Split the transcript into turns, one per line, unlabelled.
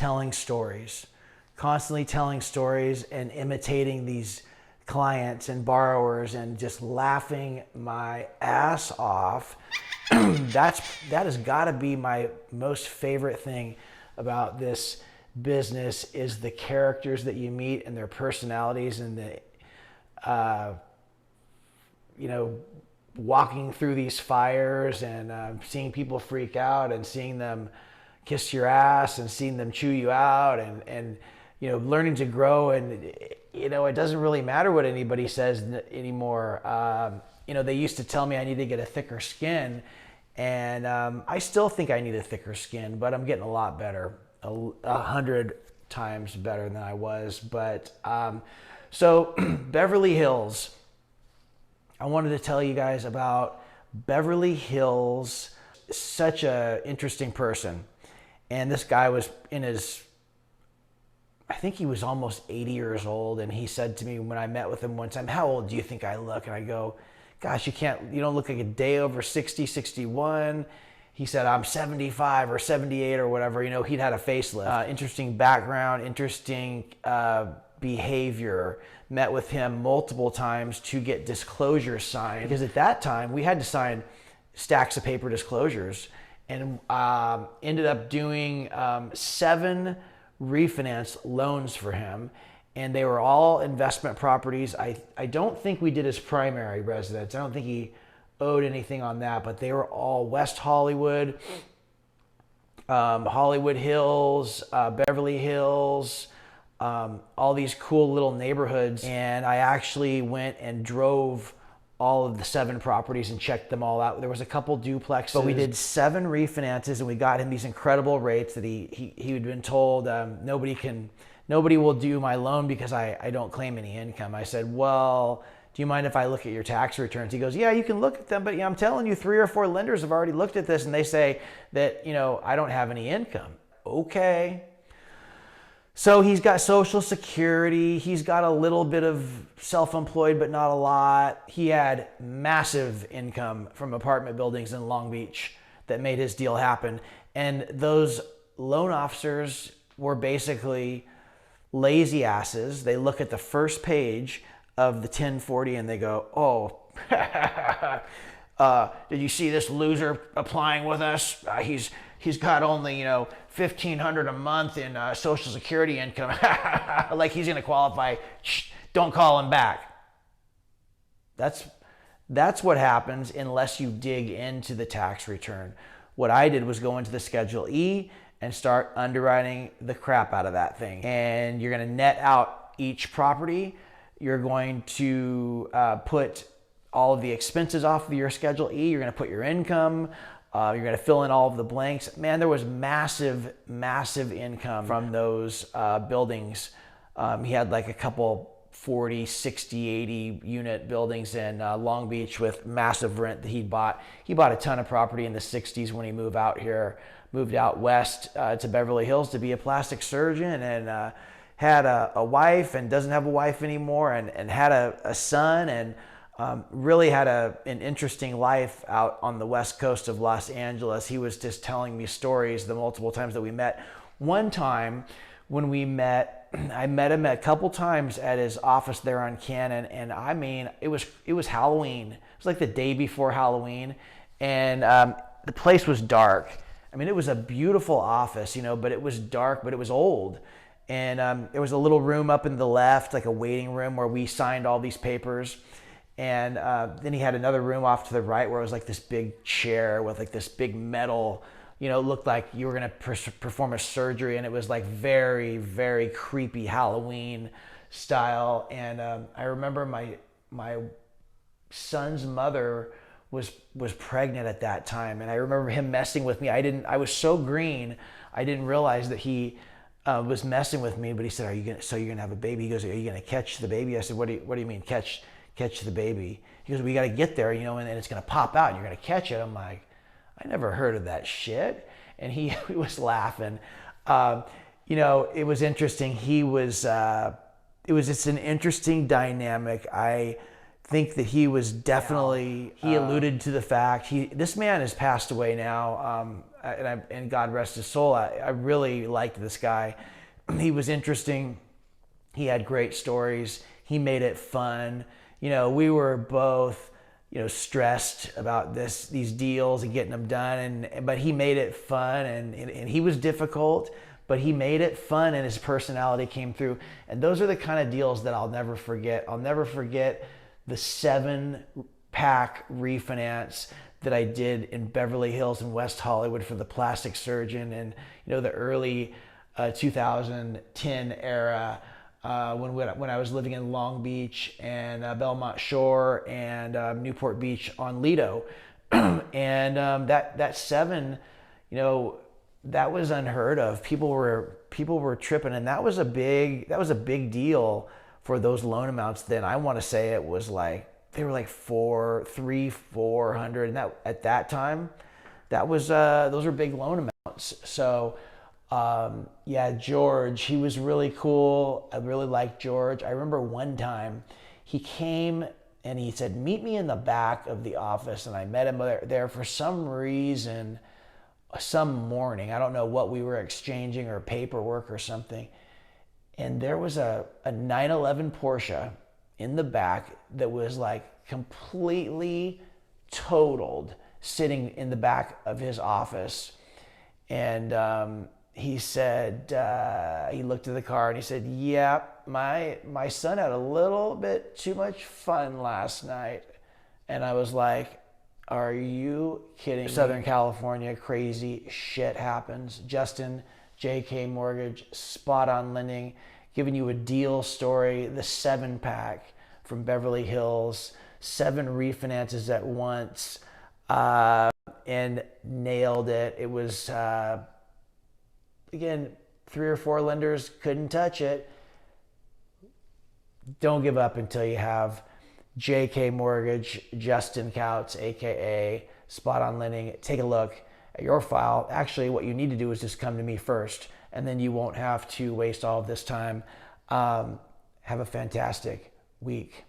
telling stories, constantly telling stories and imitating these clients and borrowers and just laughing my ass off. That has got to be my most favorite thing about this business, is the characters that you meet and their personalities, and the walking through these fires and seeing people freak out and seeing them kiss your ass and seeing them chew you out, and learning to grow. And it doesn't really matter what anybody says anymore. They used to tell me I need to get a thicker skin, and I still think I need a thicker skin, but I'm getting a lot better, 100 times better than I was. But so Beverly Hills, I wanted to tell you guys about Beverly Hills. Such a interesting person. And this guy was I think he was almost 80 years old. And he said to me when I met with him one time, "How old do you think I look?" And I go, "Gosh, you don't look like a day over 60, 61. He said, "I'm 75 or 78 or whatever." He'd had a facelift. Interesting background, interesting behavior. Met with him multiple times to get disclosures signed, because at that time we had to sign stacks of paper disclosures, and ended up doing 7 refinance loans for him, and they were all investment properties. I don't think we did his primary residence. I don't think he owed anything on that, but they were all West Hollywood, Hollywood Hills, Beverly Hills, all these cool little neighborhoods. And I actually went and drove all of the 7 properties and checked them all out. There was a couple duplexes, but we did 7 refinances, and we got him these incredible rates that he had been told nobody will do my loan because I don't claim any income. I said, "Well, do you mind if I look at your tax returns?" He goes, "Yeah, you can look at them, but I'm telling you, 3 or 4 lenders have already looked at this and they say that I don't have any income." Okay. So he's got Social Security. He's got a little bit of self-employed, but not a lot. He had massive income from apartment buildings in Long Beach that made his deal happen. And those loan officers were basically lazy asses. They look at the first page of the 1040 and they go, "Oh, did you see this loser applying with us? He's got only $1,500 a month in Social Security income. Like he's going to qualify. Shh, don't call him back." That's what happens unless you dig into the tax return. What I did was go into the Schedule E and start underwriting the crap out of that thing. And you're going to net out each property. You're going to put all of the expenses off of your Schedule E. You're going to put your income. You're going to fill in all of the blanks. Man, there was massive, massive income from those buildings. He had like a couple 40, 60, 80 unit buildings in Long Beach with massive rent that he bought. He bought a ton of property in the 60s when he moved out west to Beverly Hills to be a plastic surgeon, and had a wife and doesn't have a wife anymore, and had a son, and really had an interesting life out on the west coast of Los Angeles. He was just telling me stories the multiple times that we met. One time when we met, I met him a couple times at his office there on Cannon, and I mean, it was Halloween. It was like the day before Halloween, and the place was dark. I mean, it was a beautiful office, but it was dark, but it was old. And there was a little room up in the left, like a waiting room where we signed all these papers. And then he had another room off to the right where it was like this big chair with like this big metal, it looked like you were going to perform a surgery, and it was like very, very creepy Halloween style. And I remember my son's mother was pregnant at that time, and I remember him messing with me. I was so green, I didn't realize that he was messing with me. But he said, you're gonna have a baby? He goes, "Are you gonna catch the baby?" I said, What do you mean catch the baby?" He goes, "We got to get there, and it's going to pop out and you're going to catch it." I'm like, "I never heard of that shit." And he was laughing. It was interesting. It was just an interesting dynamic. I think that he was definitely, he alluded to the fact, this man has passed away now, and God rest his soul. I really liked this guy. He was interesting. He had great stories. He made it fun. You know, we were both, you know, stressed about these deals and getting them done, but he made it fun, and he was difficult, but he made it fun, and his personality came through. And those are the kind of deals that I'll never forget. I'll never forget the 7-pack refinance that I did in Beverly Hills and West Hollywood for the Plastic Surgeon, and you know, the early 2010 era, when I was living in Long Beach and Belmont Shore and Newport Beach on Lido. And that 7, you know, that was unheard of. People were tripping, and that was a big deal for those loan amounts then. I want to say it was like, they were like 400, and that at that time, that was those were big loan amounts. So yeah, George, he was really cool. I really liked George. I remember one time he came and he said, meet me in the back of the office. And I met him there for some reason, some morning. I don't know what we were exchanging or paperwork or something. And there was a 911 Porsche in the back that was like completely totaled, sitting in the back of his office. And he said, he looked at the car and he said, yeah, my son had a little bit too much fun last night. And I was like, are you kidding me? Southern California, crazy shit happens. Justin, JK Mortgage, Spot On Lending, giving you a deal story, the 7-pack from Beverly Hills, 7 refinances at once, and nailed it. It was, again, 3 or 4 lenders couldn't touch it. Don't give up until you have JK Mortgage, Justin Kautz, AKA Spot On Lending. Take a look at your file. Actually, what you need to do is just come to me first, and then you won't have to waste all of this time. Have a fantastic week.